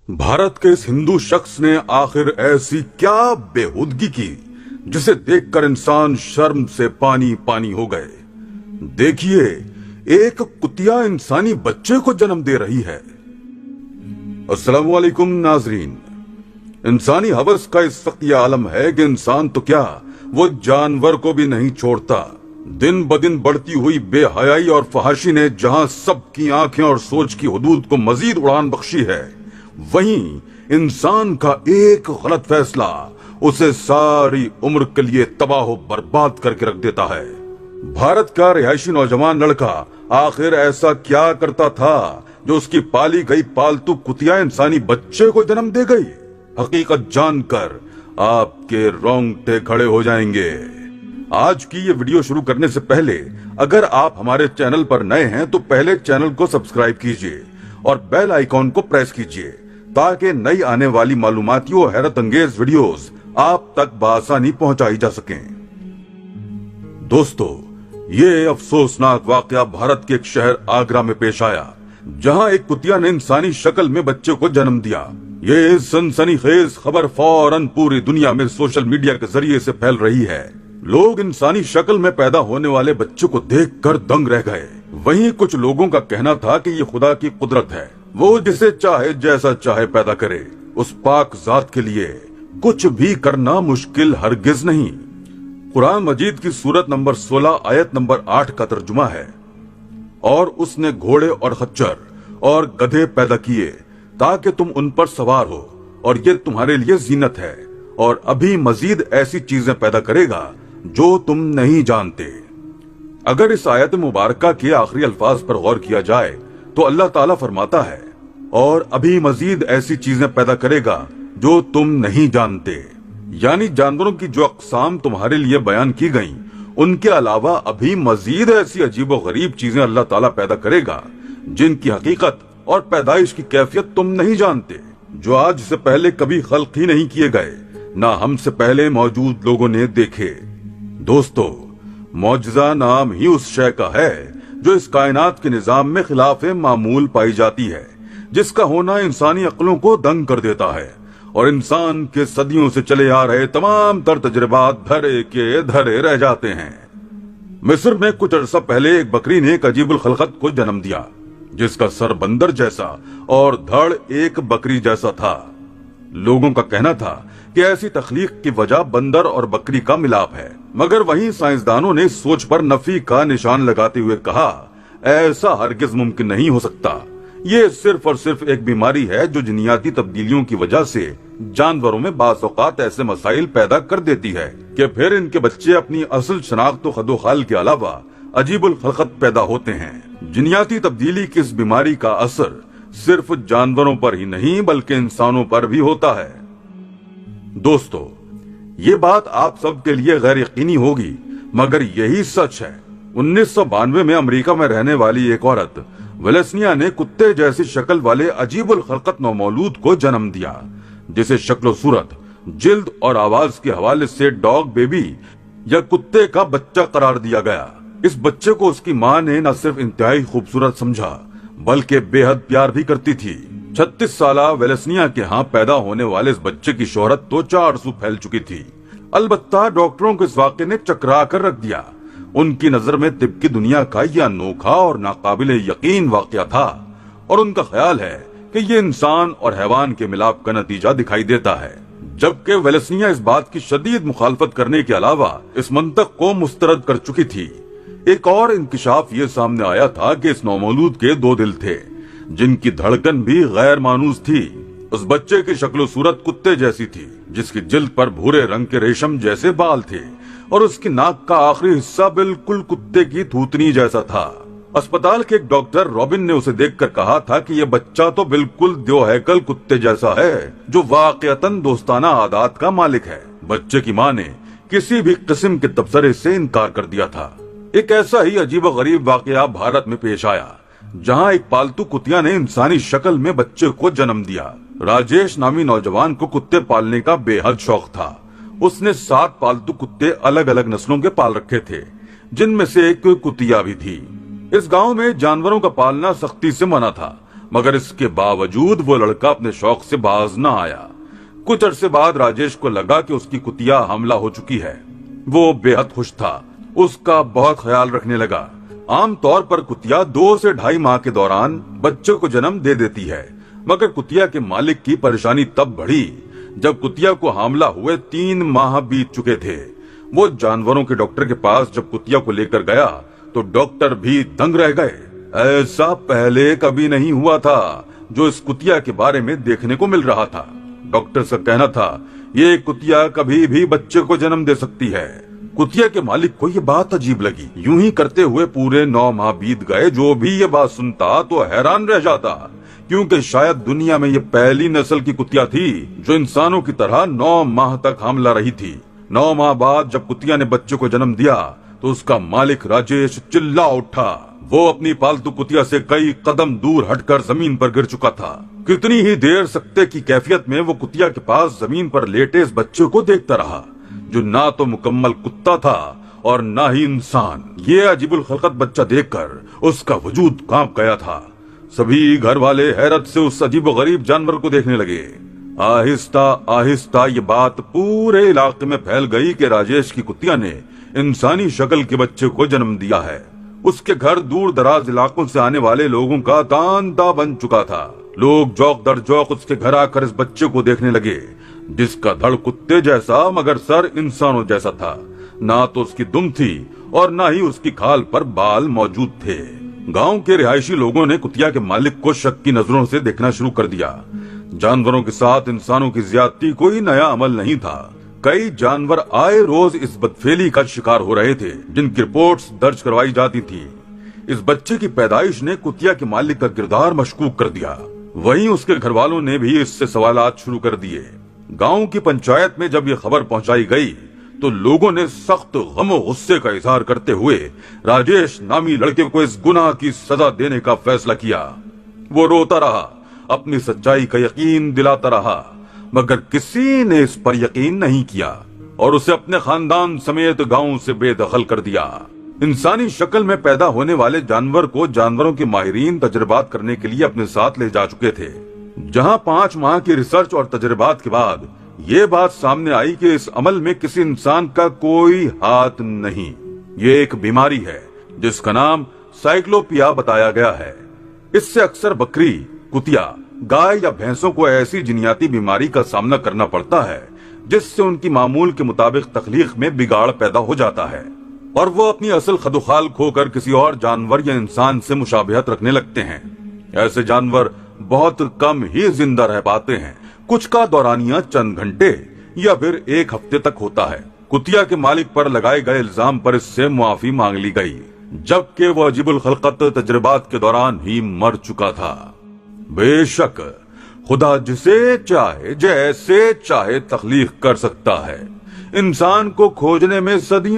भारत के इस हिंदू शख्स ने आखिर ऐसी क्या बेहुदगी की जिसे देखकर इंसान शर्म से पानी पानी हो गए। देखिए, एक कुतिया इंसानी बच्चे को जन्म दे रही है। अस्सलामु अलैकुम नाजरीन। इंसानी हवस का इस वक्त यह आलम है कि इंसान तो क्या, वो जानवर को भी नहीं छोड़ता। दिन ब दिन बढ़ती हुई बेहयाई और फहाशी ने जहां सबकी आंखें और सोच की हुदूद को मजीद उड़ान बख्शी है, वहीं इंसान का एक गलत फैसला उसे सारी उम्र के लिए तबाह बर्बाद करके रख देता है। भारत का रिहायशी नौजवान लड़का आखिर ऐसा क्या करता था जो उसकी पाली गई पालतू कुतिया इंसानी बच्चे को जन्म दे गई? हकीकत जानकर आपके रोंगटे खड़े हो जाएंगे। आज की ये वीडियो शुरू करने से पहले अगर आप हमारे चैनल पर नए हैं तो पहले चैनल को सब्सक्राइब कीजिए और बेल आइकॉन को प्रेस कीजिए ताकि नई आने वाली मालूमाती और हैरत अंगेज वीडियोस आप तक बआसानी पहुंचाई जा सकें। दोस्तों, ये अफसोसनाक वाकया भारत के एक शहर आगरा में पेश आया, जहां एक कुतिया ने इंसानी शक्ल में बच्चे को जन्म दिया। ये सनसनीखेज खबर फौरन पूरी दुनिया में सोशल मीडिया के जरिए से फैल रही है। लोग इंसानी शक्ल में पैदा होने वाले बच्चे को देखकर दंग रह गए। वहीं कुछ लोगों का कहना था कि ये खुदा की कुदरत है, वो जिसे चाहे जैसा चाहे पैदा करे। उस पाक जात के लिए कुछ भी करना मुश्किल हरगिज नहीं। कुरान मजीद की सूरत नंबर 16 आयत नंबर 8 का तर्जुमा है, और उसने घोड़े और खच्चर और गधे पैदा किए ताकि तुम उन पर सवार हो, और ये तुम्हारे लिए जीनत है, और अभी मजीद ऐसी चीजें पैदा करेगा जो तुम नहीं जानते। अगर इस आयत मुबारका के आखिरी अल्फाज पर गौर किया जाए तो अल्लाह ताला फरमाता है, और अभी मजीद ऐसी चीजें पैदा करेगा जो तुम नहीं जानते। यानी जानवरों की जो अक़साम तुम्हारे लिए बयान की गईं, उनके अलावा अभी मजीद ऐसी अजीब व गरीब चीजें अल्लाह ताला पैदा करेगा जिनकी हकीकत और पैदाइश की कैफियत तुम नहीं जानते, जो आज से पहले कभी खल्क ही नहीं किए गए, ना हमसे पहले मौजूद लोगों ने देखे। दोस्तों, मौजज़ा नाम ही उस शय का है जो इस कायनात के निजाम में खिलाफे मामूल पाई जाती है, जिसका होना इंसानी अक्लों को दंग कर देता है, और इंसान के सदियों से चले आ रहे तमाम तर तजुर्बात धरे के धरे रह जाते हैं। मिस्र में कुछ अरसा पहले एक बकरी ने एक अजीबुल खलकत को जन्म दिया, जिसका सर बंदर जैसा और धड़ एक बकरी जैसा था। लोगों का कहना था कि ऐसी तख्लीक की वजह बंदर और बकरी का मिलाप है, मगर वहीं साइंसदानों ने इस सोच पर नफी का निशान लगाते हुए कहा, ऐसा हरगिज मुमकिन नहीं हो सकता। ये सिर्फ और सिर्फ एक बीमारी है जो जिनियाती तब्दीलियों की वजह से जानवरों में बाज़ औक़ात ऐसे मसाइल पैदा कर देती है कि फिर इनके बच्चे अपनी असल शनाख्त व खदोखाल के अलावा अजीबुल खलकत पैदा होते हैं। जिनियाती तब्दीली की इस बीमारी का असर सिर्फ जानवरों पर ही नहीं बल्कि इंसानों पर भी होता है। दोस्तों, ये बात आप सबके लिए गैर यकीनी होगी, मगर यही सच है। 1992 में अमेरिका में रहने वाली एक औरत वेलेस्निया ने कुत्ते जैसी शक्ल वाले अजीबुल खलकत नौमौलूद को जन्म दिया, जिसे शक्लो सूरत, जिल्द और आवाज के हवाले से डॉग बेबी या कुत्ते का बच्चा करार दिया गया। इस बच्चे को उसकी माँ ने न सिर्फ इंतहाई खूबसूरत समझा बल्कि बेहद प्यार भी करती थी। 36 साला वेलेस्निया के यहाँ पैदा होने वाले इस बच्चे की शोहरत तो चार सू फैल चुकी थी। अलबत्ता डॉक्टरों को इस वाक़े ने चकरा कर रख दिया। उनकी नजर में तिब की दुनिया का यह अनोखा और नाकाबिले यकीन वाक़या था, और उनका ख्याल है कि ये इंसान और हैवान के मिलाप का नतीजा दिखाई देता है। जबकि वेलेस्निया इस बात की शदीद मुखालफत करने के अलावा इस मंतक को मुस्तरद कर चुकी थी। एक और इंकिशाफ ये सामने आया था कि इस नौमौलूद के 2 दिल थे, जिनकी धड़कन भी गैर मानूस थी। उस बच्चे की शक्ल सूरत कुत्ते जैसी थी, जिसकी जिल्द पर भूरे रंग के रेशम जैसे बाल थे, और उसकी नाक का आखिरी हिस्सा बिल्कुल कुत्ते की थूथनी जैसा था। अस्पताल के एक डॉक्टर रॉबिन ने उसे देखकर कहा था कि यह बच्चा तो बिल्कुल द्योहैकल कुत्ते जैसा है, जो वाकईतन दोस्ताना आदात का मालिक है। बच्चे की माँ ने किसी भी किस्म के तबसरे से इनकार कर दिया था। एक ऐसा ही अजीब व गरीब वाकया भारत में पेश आया, जहां एक पालतू कुतिया ने इंसानी शक्ल में बच्चे को जन्म दिया। राजेश नामी नौजवान को कुत्ते पालने का बेहद शौक था। उसने 7 पालतू कुत्ते अलग अलग नस्लों के पाल रखे थे, जिनमें से एक कुतिया भी थी। इस गांव में जानवरों का पालना सख्ती से मना था, मगर इसके बावजूद वो लड़का अपने शौक से बाज न आया। कुछ अरसे बाद राजेश को लगा कि उसकी कुतिया हमला हो चुकी है। वो बेहद खुश था, उसका बहुत ख्याल रखने लगा। आमतौर पर कुतिया 2 से 2.5 माह के दौरान बच्चों को जन्म दे देती है, मगर कुतिया के मालिक की परेशानी तब बढ़ी जब कुतिया को हमला हुए 3 माह बीत चुके थे। वो जानवरों के डॉक्टर के पास जब कुतिया को लेकर गया तो डॉक्टर भी दंग रह गए। ऐसा पहले कभी नहीं हुआ था जो इस कुतिया के बारे में देखने को मिल रहा था। डॉक्टर का कहना था ये कुतिया कभी भी बच्चे को जन्म दे सकती है। कुतिया के मालिक को ये बात अजीब लगी। यूं ही करते हुए पूरे 9 माह बीत गए। जो भी ये बात सुनता तो हैरान रह जाता, क्योंकि शायद दुनिया में ये पहली नस्ल की कुतिया थी जो इंसानों की तरह 9 माह तक हमला रही थी। 9 माह बाद जब कुतिया ने बच्चे को जन्म दिया तो उसका मालिक राजेश चिल्ला उठा। वो अपनी पालतू कुतिया से कई कदम दूर हटकर जमीन पर गिर चुका था। कितनी ही देर सकते की कैफियत में वो कुतिया के पास जमीन पर लेटे इस बच्चे को देखता रहा, जो ना तो मुकम्मल कुत्ता था और ना ही इंसान। ये अजीबुल खलकत बच्चा देखकर उसका वजूद कांप गया था। सभी घर वाले हैरत से उस अजीब गरीब जानवर को देखने लगे। आहिस्ता आहिस्ता ये बात पूरे इलाके में फैल गई कि राजेश की कुतिया ने इंसानी शक्ल के बच्चे को जन्म दिया है। उसके घर दूर दराज इलाकों से आने वाले लोगों का तांता बन चुका था। लोग जौक दर जौक उसके घर आकर इस बच्चे को देखने लगे, जिसका धड़ कुत्ते जैसा मगर सर इंसानों जैसा था। ना तो उसकी दुम थी और ना ही उसकी खाल पर बाल मौजूद थे। गांव के रिहायशी लोगों ने कुतिया के मालिक को शक की नजरों से देखना शुरू कर दिया। जानवरों के साथ इंसानों की ज्यादती कोई नया अमल नहीं था। कई जानवर आए रोज इस बदफेली का शिकार हो रहे थे, जिनकी रिपोर्ट्स दर्ज करवाई जाती थी। इस बच्चे की पैदाइश ने कुतिया के मालिक का किरदार मशकूक कर दिया। वहीं उसके घर वालों ने भी इससे सवालात शुरू कर दिए। गांव की पंचायत में जब ये खबर पहुंचाई गई तो लोगों ने सख्त गम और गुस्से का इजहार करते हुए राजेश नामी लड़के को इस गुनाह की सजा देने का फैसला किया। वो रोता रहा, अपनी सच्चाई का यकीन दिलाता रहा, मगर किसी ने इस पर यकीन नहीं किया और उसे अपने खानदान समेत गांव से बेदखल कर दिया। इंसानी शक्ल में पैदा होने वाले जानवर को जानवरों के माहिरीन तजर्बात करने के लिए अपने साथ ले जा चुके थे, जहां 5 माह की रिसर्च और तजर्बात के बाद ये बात सामने आई कि इस अमल में किसी इंसान का कोई हाथ नहीं। ये एक बीमारी है जिसका नाम साइक्लोपिया बताया गया है। इससे अक्सर बकरी, कुतिया, गाय या भैंसों को ऐसी जिनियाती बीमारी का सामना करना पड़ता है जिससे उनकी मामूल के मुताबिक तख्लीक में बिगाड़ पैदा हो जाता है और वो अपनी असल खदुखाल खोकर किसी और जानवर या इंसान से मुशाबिहत रखने लगते हैं। ऐसे जानवर बहुत कम ही जिंदा रह पाते हैं। कुछ का दौरानिया चंद घंटे या फिर 1 हफ्ते तक होता है। कुतिया के मालिक पर लगाए गए इल्जाम पर इससे मुआफी मांग ली गई, जबकि वो अजीबुल खलकत तजर्बात के दौरान ही मर चुका था। बेशक खुदा जिसे चाहे जैसे चाहे तख्लीक कर सकता है। इंसान को खोजने में सदियां